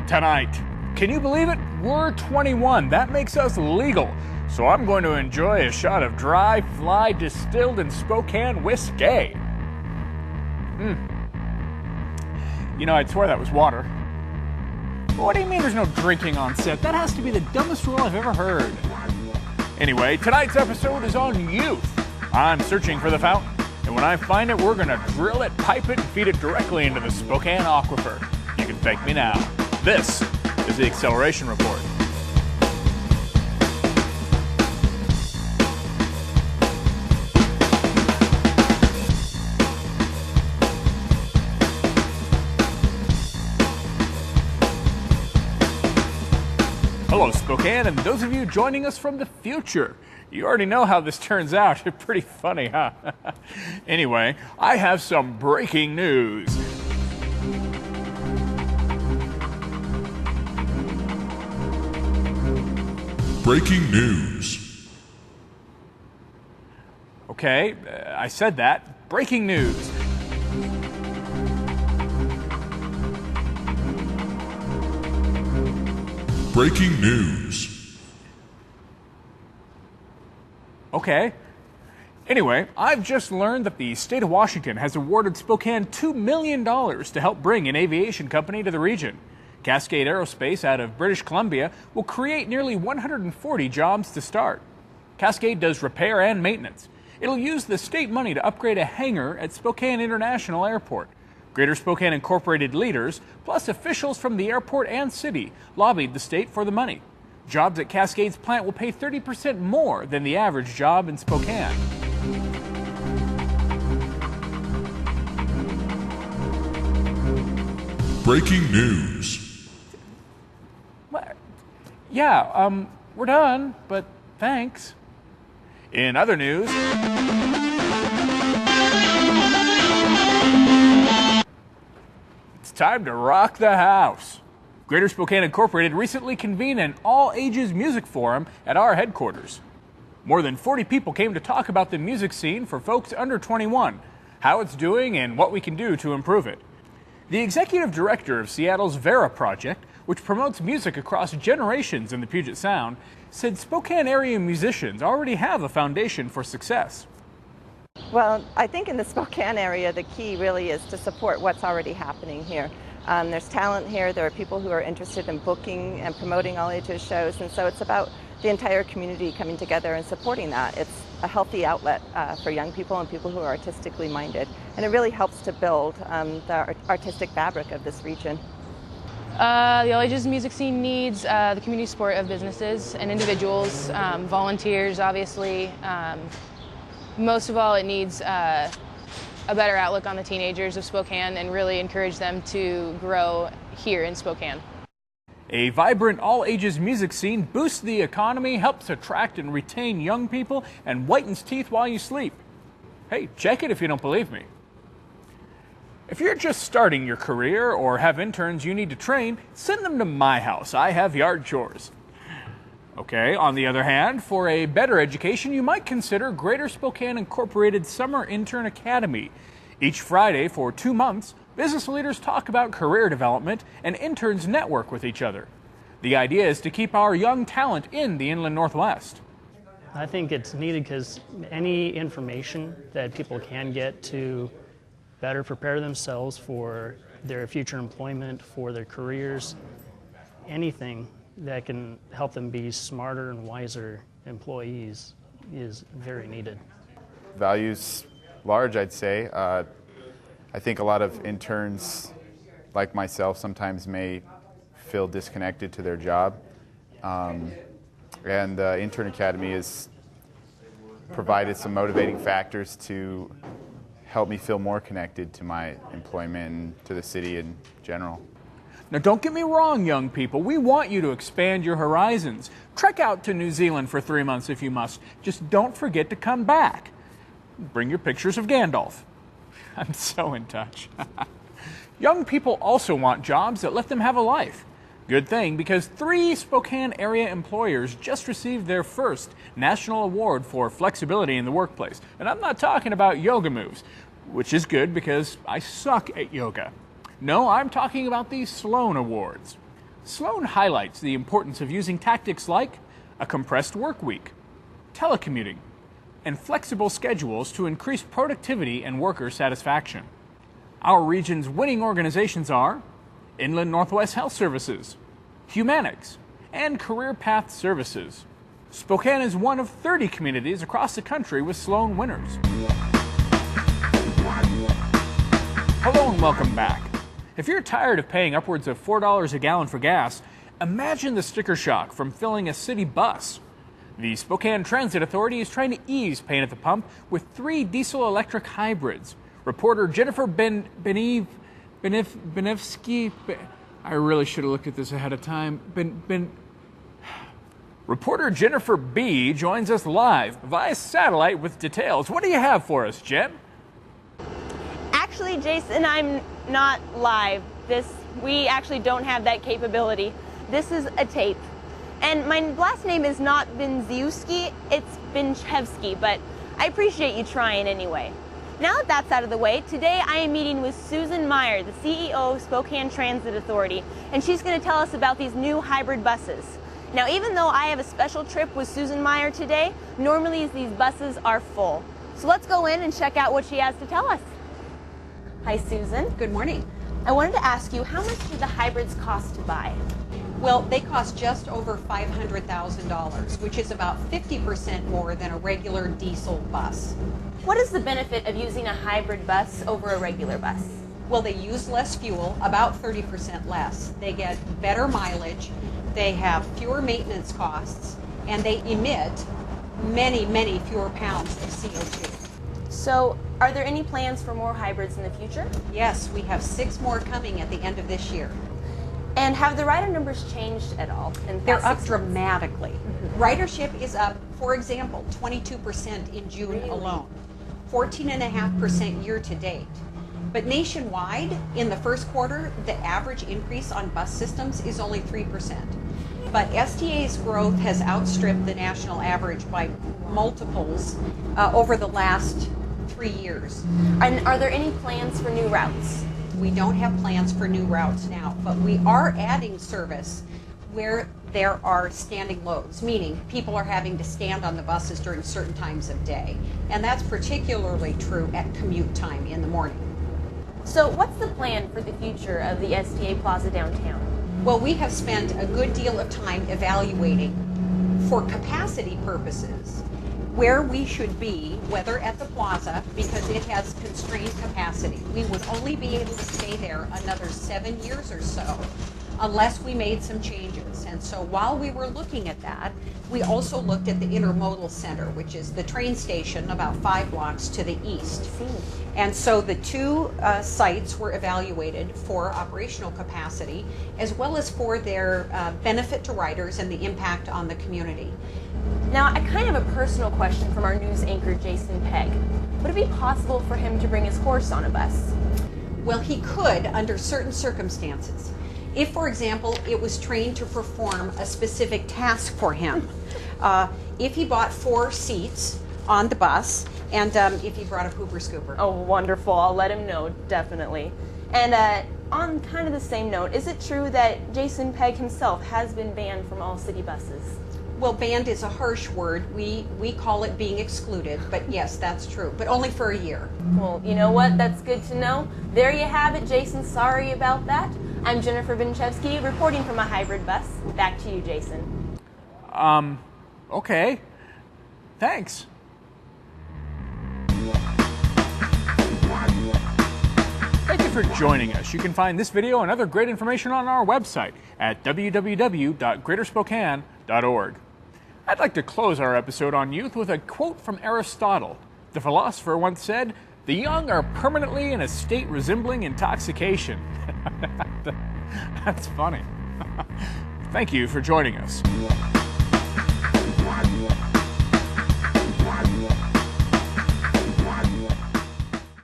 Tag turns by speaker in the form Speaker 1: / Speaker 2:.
Speaker 1: tonight. Can you believe it? We're 21. That makes us legal. So I'm going to enjoy a shot of dry fly distilled in Spokane whiskey. You know, I'd swear that was water. What do you mean there's no drinking on set? That has to be the dumbest rule I've ever heard. Anyway, tonight's episode is on youth. I'm searching for the fountain, and when I find it, we're gonna drill it, pipe it, and feed it directly into the Spokane aquifer. You can thank me now. This is the Acceleration Report. Hello, Spokane, and those of you joining us from the future. You already know how this turns out. Pretty funny, huh? Anyway, I have some breaking news.
Speaker 2: Breaking news.
Speaker 1: Okay, I said that. Breaking news.
Speaker 2: Breaking news.
Speaker 1: Okay. Anyway, I've just learned that the state of Washington has awarded Spokane $2 million to help bring an aviation company to the region. Cascade Aerospace out of British Columbia will create nearly 140 jobs to start. Cascade does repair and maintenance. It'll use the state money to upgrade a hangar at Spokane International Airport. Greater Spokane Incorporated leaders, plus officials from the airport and city, lobbied the state for the money. Jobs at Cascade's plant will pay 30% more than the average job in Spokane.
Speaker 2: Breaking news.
Speaker 1: Yeah, we're done, but thanks. In other news, it's time to rock the house. Greater Spokane Incorporated recently convened an all-ages music forum at our headquarters. More than 40 people came to talk about the music scene for folks under 21, how it's doing, and what we can do to improve it. The executive director of Seattle's Vera Project, which promotes music across generations in the Puget Sound, said Spokane area musicians already have a foundation for success.
Speaker 3: Well, I think in the Spokane area, the key really is to support what's already happening here. There's talent here. There are people who are interested in booking and promoting all ages shows, and so it's about the entire community coming together and supporting that. It's a healthy outlet for young people and people who are artistically minded, and it really helps to build the artistic fabric of this region.
Speaker 4: The all ages music scene needs the community support of businesses and individuals, volunteers, obviously. Most of all, it needs a better outlook on the teenagers of Spokane and really encourage them to grow here in Spokane.
Speaker 1: A vibrant all-ages music scene boosts the economy, helps attract and retain young people, and whitens teeth while you sleep. Hey, check it if you don't believe me. If you're just starting your career or have interns you need to train, send them to my house. I have yard chores. Okay, on the other hand, for a better education, you might consider Greater Spokane Incorporated Summer Intern Academy. Each Friday for 2 months, business leaders talk about career development and interns network with each other. The idea is to keep our young talent in the Inland Northwest.
Speaker 5: I think it's needed because any information that people can get to better prepare themselves for their future employment, for their careers, anything that can help them be smarter and wiser employees is very needed.
Speaker 6: Values large, I'd say. I think a lot of interns, like myself, sometimes may feel disconnected to their job. And the Intern Academy has provided some motivating factors to help me feel more connected to my employment and to the city in general.
Speaker 1: Now, don't get me wrong, young people. We want you to expand your horizons. Trek out to New Zealand for 3 months if you must. Just don't forget to come back. Bring your pictures of Gandalf. I'm so in touch. Young people also want jobs that let them have a life. Good thing, because 3 Spokane area employers just received their first national award for flexibility in the workplace. And I'm not talking about yoga moves, which is good because I suck at yoga. No, I'm talking about the Sloan Awards. Sloan highlights the importance of using tactics like a compressed work week, telecommuting, and flexible schedules to increase productivity and worker satisfaction. Our region's winning organizations are Inland Northwest Health Services, Humanics, and Career Path Services. Spokane is one of 30 communities across the country with Sloan winners. Hello and welcome back. If you're tired of paying upwards of $4 a gallon for gas, imagine the sticker shock from filling a city bus. The Spokane Transit Authority is trying to ease pain at the pump with 3 diesel-electric hybrids. Reporter Jennifer Benevsky, I really should have looked at this ahead of time. Reporter Jennifer B. joins us live via satellite with details. What do you have for us, Jen?
Speaker 7: Actually, Jason, I'm not live. We actually don't have that capability. This is a tape. And my last name is not Benziewski, it's Benchevsky, but I appreciate you trying anyway. Now that that's out of the way, today I am meeting with Susan Meyer, the CEO of Spokane Transit Authority, and she's going to tell us about these new hybrid buses. Now, even though I have a special trip with Susan Meyer today, normally these buses are full. So let's go in and check out what she has to tell us. Hi, Susan.
Speaker 8: Good morning.
Speaker 7: I wanted to ask you, how much do the hybrids cost to buy?
Speaker 8: Well, they cost just over $500,000, which is about 50% more than a regular diesel bus.
Speaker 7: What is the benefit of using a hybrid bus over a regular bus?
Speaker 8: Well, they use less fuel, about 30% less. They get better mileage, they have fewer maintenance costs, and they emit many, many fewer pounds of CO2.
Speaker 7: So, are there any plans for more hybrids in the future?
Speaker 8: Yes, we have 6 more coming at the end of this year.
Speaker 7: And have the rider numbers changed at all?
Speaker 8: They're up dramatically. Ridership is up, for example, 22% in June alone, 14.5% year to date. But nationwide, in the first quarter, the average increase on bus systems is only 3%. But STA's growth has outstripped the national average by multiples over the last 3 years.
Speaker 7: And are there any plans for new routes?
Speaker 8: We don't have plans for new routes now, but we are adding service where there are standing loads, meaning people are having to stand on the buses during certain times of day. And that's particularly true at commute time in the morning.
Speaker 7: So what's the plan for the future of the STA Plaza downtown?
Speaker 8: Well, we have spent a good deal of time evaluating, for capacity purposes, where we should be, whether at the plaza, because it has constrained capacity. We would only be able to stay there another 7 years or so unless we made some changes. And so while we were looking at that, we also looked at the intermodal center, which is the train station about 5 blocks to the east. And so the 2 sites were evaluated for operational capacity as well as for their benefit to riders and the impact on the community.
Speaker 7: Now, a kind of a personal question from our news anchor, Jason Pegg. Would it be possible for him to bring his horse on a bus?
Speaker 8: Well, he could under certain circumstances. If, for example, it was trained to perform a specific task for him. If he bought 4 seats on the bus, and if he brought a pooper scooper.
Speaker 7: Oh, wonderful. I'll let him know, definitely. And on kind of the same note, is it true that Jason Pegg himself has been banned from all city buses?
Speaker 8: Well, banned is a harsh word. We call it being excluded, but yes, that's true, but only for a year.
Speaker 7: Well, you know what? That's good to know. There you have it, Jason. Sorry about that. I'm Jennifer Benchevsky, reporting from a hybrid bus. Back to you, Jason.
Speaker 1: Okay. Thanks. Thank you for joining us. You can find this video and other great information on our website at www.greaterspokane.org. I'd like to close our episode on youth with a quote from Aristotle. The philosopher once said, "The young are permanently in a state resembling intoxication." That's funny. Thank you for joining us.